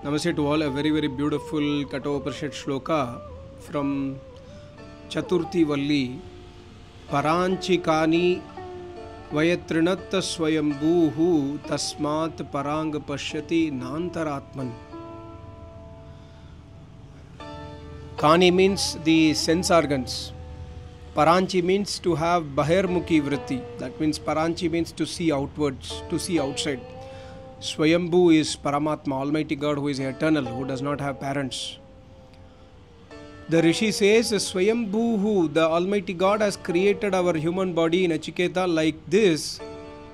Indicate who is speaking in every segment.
Speaker 1: Namaste to all. A very, very beautiful Kathopanishad shloka from Chaturthi Valli. Paranchikani Vayatrinatta Swayambhuhu Tasmat Parang Pashyati Nantaratman. Kani means the sense organs. Paranchi means to have Bahirmukhi vritti. That means Paranchi means to see outwards, to see outside. Swayambhu is Paramatma, Almighty God, who is eternal, who does not have parents. The Rishi says, Swayambhu, the Almighty God has created our human body in Achiketa like this.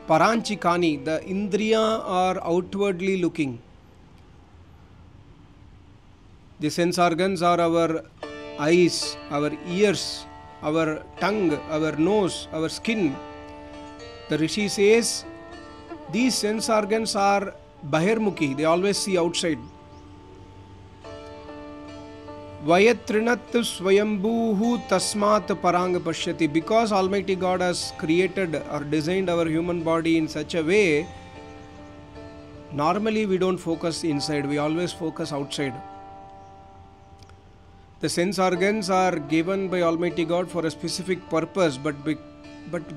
Speaker 1: Paranchikani, the Indriya are outwardly looking. The sense organs are our eyes, our ears, our tongue, our nose, our skin. The Rishi says, these sense organs are Bahirmukhi, they always see outside. Vayatrinat Swayambhuhu Tasmat Parang Pashyati. Because Almighty God has created or designed our human body in such a way, normally we don't focus inside, we always focus outside. The sense organs are given by Almighty God for a specific purpose, but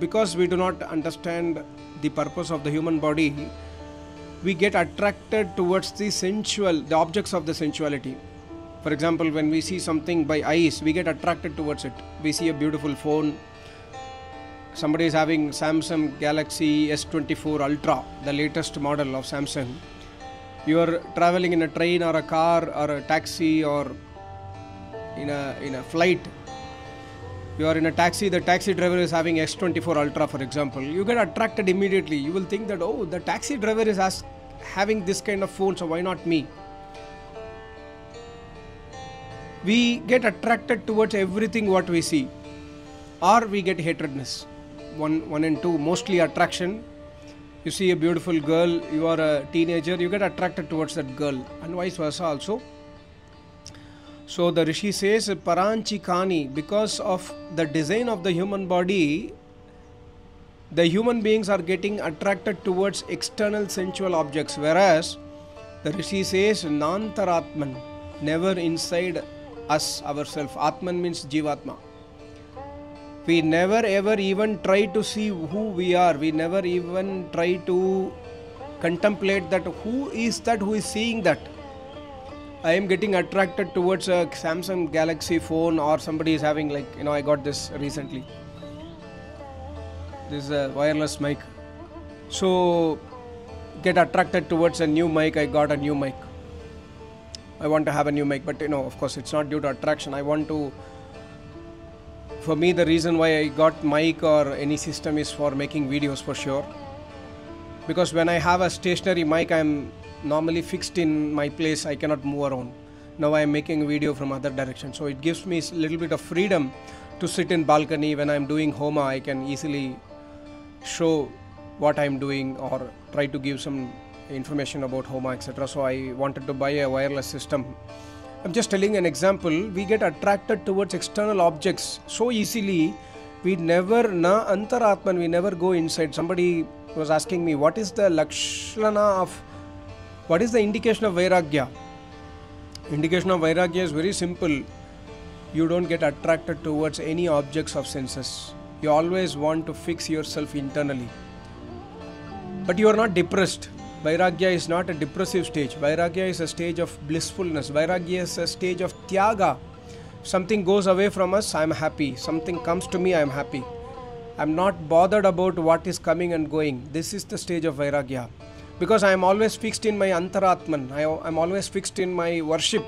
Speaker 1: because we do not understand the purpose of the human body, we get attracted towards the objects of the sensuality. For example, when we see something by eyes, we get attracted towards it. We see a beautiful phone. Somebody is having Samsung Galaxy S24 Ultra, the latest model of Samsung. You are traveling in a train or a car or a taxi or in a flight. You are in a taxi, the taxi driver is having S24 Ultra, for example. You get attracted immediately. You will think that, oh, the taxi driver is having this kind of phone, so why not me? We get attracted towards everything what we see, or we get hatredness. One and two, mostly attraction. You see a beautiful girl, you are a teenager, you get attracted towards that girl, and vice versa also. So the Rishi says, Paranchikani, because of the design of the human body, the human beings are getting attracted towards external sensual objects, whereas the Rishi says, Nantaratman, never inside us, ourselves. Atman means Jivatma. We never ever even try to see who we are. We never even try to contemplate that who is seeing that. I am getting attracted towards a Samsung Galaxy phone, or somebody is having, I got this recently. This is a wireless mic. So, get attracted towards a new mic. I got a new mic. I want to have a new mic, but of course, it's not due to attraction. For me, the reason why I got mic or any system is for making videos for sure. Because when I have a stationary mic, I'm normally fixed in my place, I cannot move around. Now I am making a video from other direction, so it gives me a little bit of freedom to sit in balcony. When I am doing Homa, I can easily show what I am doing or try to give some information about Homa, etc. So I wanted to buy a wireless system. I'm just telling an example. We get attracted towards external objects so easily. We never antaratman, we never go inside. Somebody was asking me, what is the indication of Vairagya? Indication of Vairagya is very simple. You don't get attracted towards any objects of senses. You always want to fix yourself internally. But you are not depressed. Vairagya is not a depressive stage. Vairagya is a stage of blissfulness. Vairagya is a stage of Tyaga. Something goes away from us, I am happy. Something comes to me, I am happy. I am not bothered about what is coming and going. This is the stage of Vairagya. Because I am always fixed in my Antaratman. I am always fixed in my worship.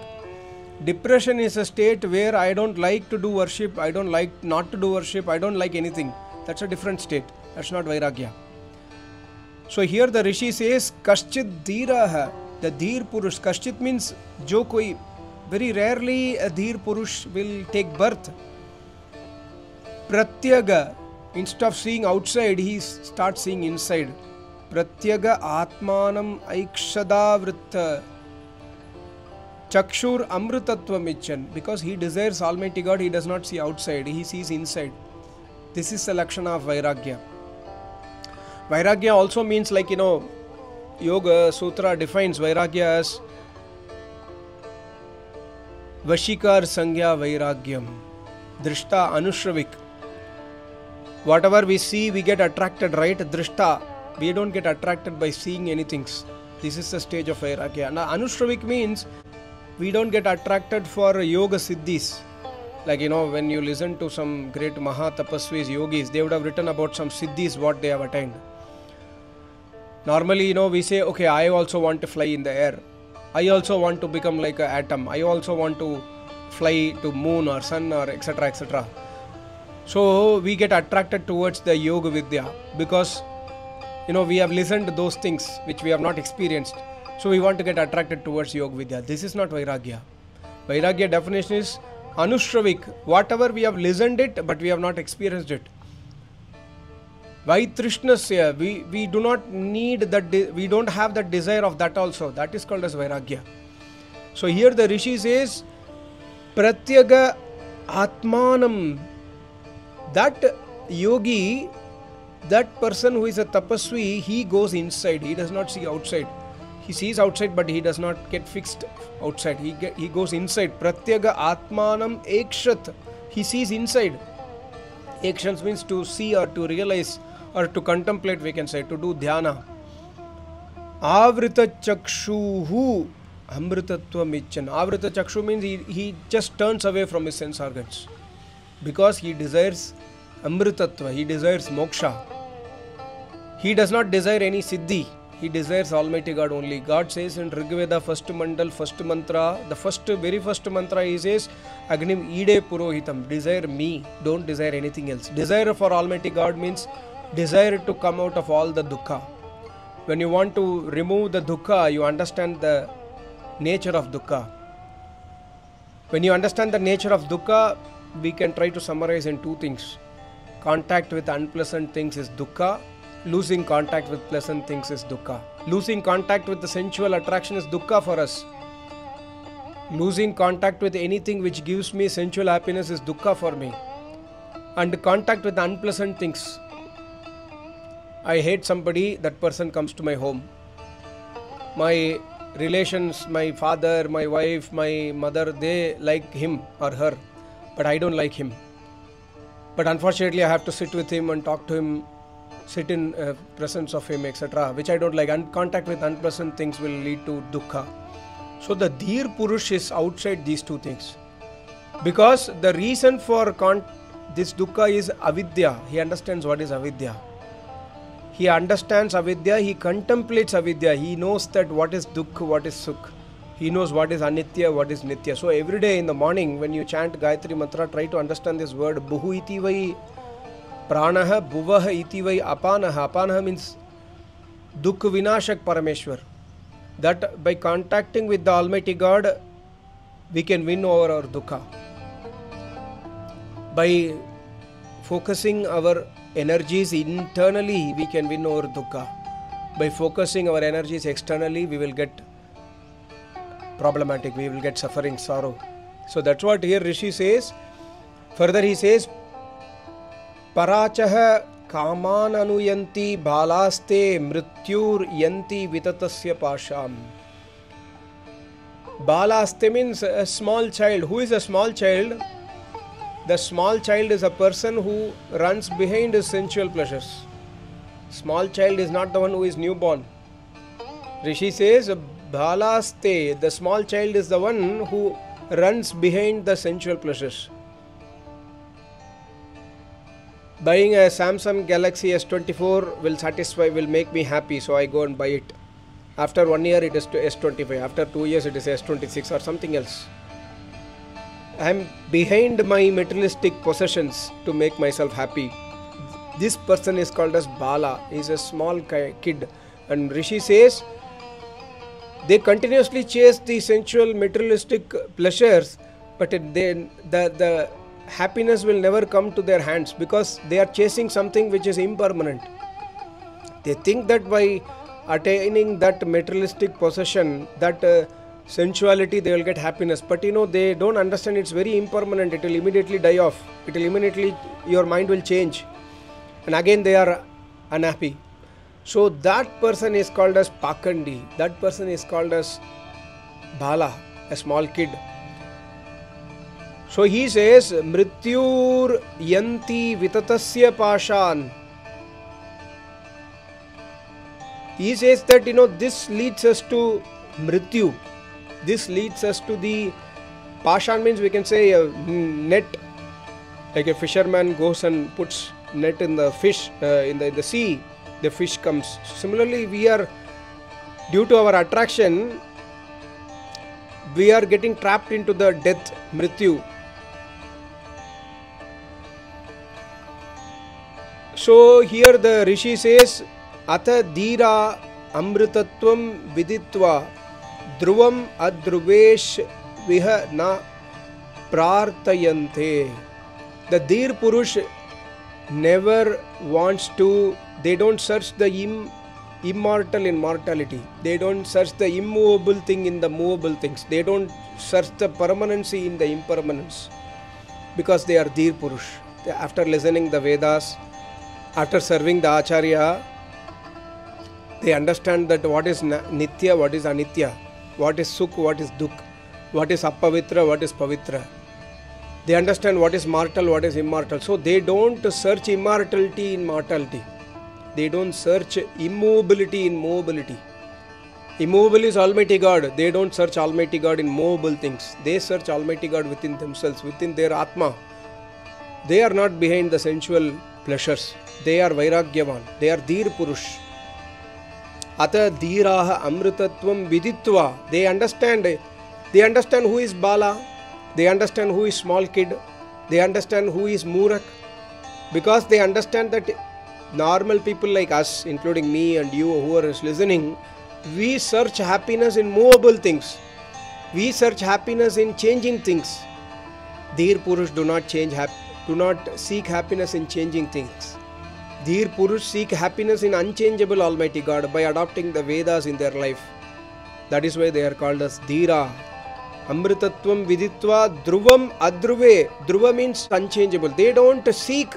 Speaker 1: Depression is a state where I don't like to do worship. I don't like not to do worship. I don't like anything. That's a different state. That's not Vairagya. So here the Rishi says, Kaschit Dhiraha, the Dhir Purush. Kaschit means jo koi. Very rarely a Dhir Purush will take birth. Pratyaga, instead of seeing outside, he starts seeing inside. Pratyaga Atmanam Aikshada Vritta Chakshur Amrutatvam Ichan. Because he desires Almighty God, he does not see outside, he sees inside. This is the Lakshana of Vairagya. Vairagya also means Yoga Sutra defines Vairagya as Vashikar Sangya Vairagyam. Drishta Anushravik. Whatever we see, we get attracted, right? Drishta. We don't get attracted by seeing anything. This is the stage of Vairagya. Now, Anushravik means we don't get attracted for yoga siddhis. Like, when you listen to some great Maha Tapasvis, yogis, they would have written about some siddhis, what they have attained. Normally, we say, okay, I also want to fly in the air. I also want to become like an atom. I also want to fly to moon or sun or etc. etc. So, we get attracted towards the yoga vidya because, we have listened to those things which we have not experienced. So, we want to get attracted towards yoga vidya. This is not Vairagya. Vairagya definition is Anushravik. Whatever we have listened it, but we have not experienced it. Vaitrishnasya, we do not need that, we don't have that desire of that also. That is called as Vairagya. So here the Rishi says, Pratyaga Atmanam. That yogi, that person who is a tapasvi, he goes inside. He does not see outside. He sees outside, but he does not get fixed outside. He goes inside. Pratyaga Atmanam Ekshat. He sees inside. Ekshans means to see or to realize or to contemplate, we can say, to do dhyana. Avrita Chakshuhu Amritatva Michan. Avrita Chakshu means he just turns away from his sense organs because he desires Amritatva, he desires moksha. He does not desire any siddhi. He desires Almighty God only. God says in Rigveda first mandal, first mantra, the very first mantra he says, Agnim Ide Purohitam, desire me, don't desire anything else. Desire for Almighty God means desire to come out of all the dukkha. When you want to remove the dukkha, you understand the nature of dukkha. When you understand the nature of dukkha, we can try to summarize in two things. Contact with unpleasant things is dukkha. Losing contact with pleasant things is dukkha. Losing contact with the sensual attraction is dukkha for us. Losing contact with anything which gives me sensual happiness is dukkha for me. And contact with unpleasant things. I hate somebody, that person comes to my home. My relations, my father, my wife, my mother, they like him or her, but I don't like him. But unfortunately, I have to sit with him and talk to him, sit in presence of him, etc., which I don't like. And contact with unpleasant things will lead to dukkha. So the Dhir Purush is outside these two things. Because the reason for this dukkha is avidya. He understands what is avidya. He understands avidya, he contemplates avidya. He knows that what is dukkha, what is sukh. He knows what is anitya, what is nitya. So every day in the morning when you chant Gayatri Mantra, try to understand this word. Buhu iti vai pranaha, bhuvaha iti vai apanaha. Apanaha means dukkha vinashak parameshwar. That by contacting with the Almighty God, we can win over our dukkha. By focusing our energies internally, we can win over dukkha. By focusing our energies externally, we will get problematic, we will get suffering, sorrow. So that's what here Rishi says. Further he says, Parachaha kaman anuyanti balaste mrityur yanti vitatasya pasham. Balaste means a small child. Who is a small child? The small child is a person who runs behind his sensual pleasures. Small child is not the one who is newborn. Rishi says, Balaste, the small child is the one who runs behind the sensual pleasures. Buying a Samsung Galaxy S24 will make me happy, so I go and buy it. After 1 year it is to S25, after 2 years it is S26 or something else. I am behind my materialistic possessions to make myself happy. This person is called as Bala. He is a small kid. And Rishi says, they continuously chase the sensual materialistic pleasures, but the happiness will never come to their hands because they are chasing something which is impermanent. They think that by attaining that materialistic possession, that sensuality, they will get happiness. But they don't understand it's very impermanent. It will immediately die off. It will immediately, your mind will change. And again they are unhappy. So that person is called as Pakandi. That person is called as Bala, a small kid. So he says, Mrityur yanti vitatasya pashan. He says that, this leads us to Mrityu. This leads us to the Pashan means we can say a net. Like a fisherman goes and puts net in the fish, in the sea, the fish comes. Similarly, we are, due to our attraction, we are getting trapped into the death, Mrityu. So here the Rishi says, Atha dhira amritatvam viditva dhruvam adhruvesh viha na prartayante. The Dhir Purush never wants to, they don't search the immortal in mortality. They don't search the immovable thing in the movable things. They don't search the permanency in the impermanence. Because they are Dhir Purush. After listening the Vedas, after serving the Acharya, they understand that what is Nitya, what is Anitya, what is Sukh, what is Dukh, what is Appavitra, what is Pavitra. They understand what is mortal, what is immortal. So they don't search immortality in mortality. They don't search immovability in movability. Immovable is Almighty God. They don't search Almighty God in movable things. They search Almighty God within themselves, within their Atma. They are not behind the sensual pleasures. They are Vairagyavan. They are Dhir Purush. Atha dhiraha amritatvam viditva. They understand who is Bala. They understand who is small kid. They understand who is Murak. Because they understand that normal people like us, including me and you who are listening, we search happiness in movable things. We search happiness in changing things. Dhir Purush do not seek happiness in changing things. Dhir Purush seek happiness in unchangeable Almighty God by adopting the Vedas in their life. That is why they are called as Dhira. Amritatvam viditva dhruvam adhruve. Dhruva means unchangeable. They don't seek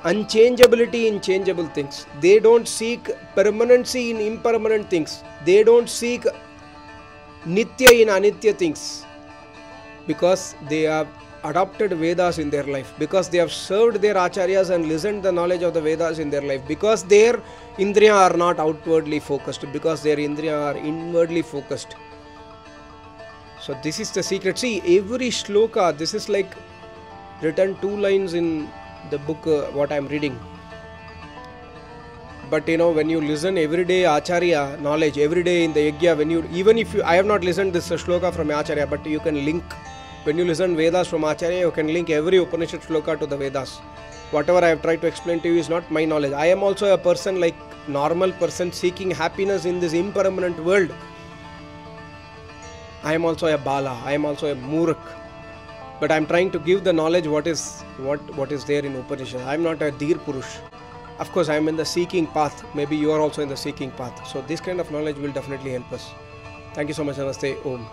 Speaker 1: unchangeability in changeable things. They don't seek permanency in impermanent things. They don't seek Nitya in Anitya things. Because they have adopted Vedas in their life. Because they have served their Acharyas and listened the knowledge of the Vedas in their life. Because their Indriya are not outwardly focused. Because their Indriya are inwardly focused. So this is the secret. See, every shloka, this is like written 2 lines in the book what I am reading. But when you listen every day Acharya knowledge, every day in the Yajna, I have not listened this shloka from Acharya, but you can link, when you listen Vedas from Acharya, you can link every Upanishad shloka to the Vedas. Whatever I have tried to explain to you is not my knowledge. I am also a person like normal person seeking happiness in this impermanent world. I am also a Bala, I am also a Murak. But I am trying to give the knowledge what is there in Upanishad. I am not a Dhir Purush. Of course, I am in the seeking path. Maybe you are also in the seeking path. So this kind of knowledge will definitely help us. Thank you so much. Namaste. Om.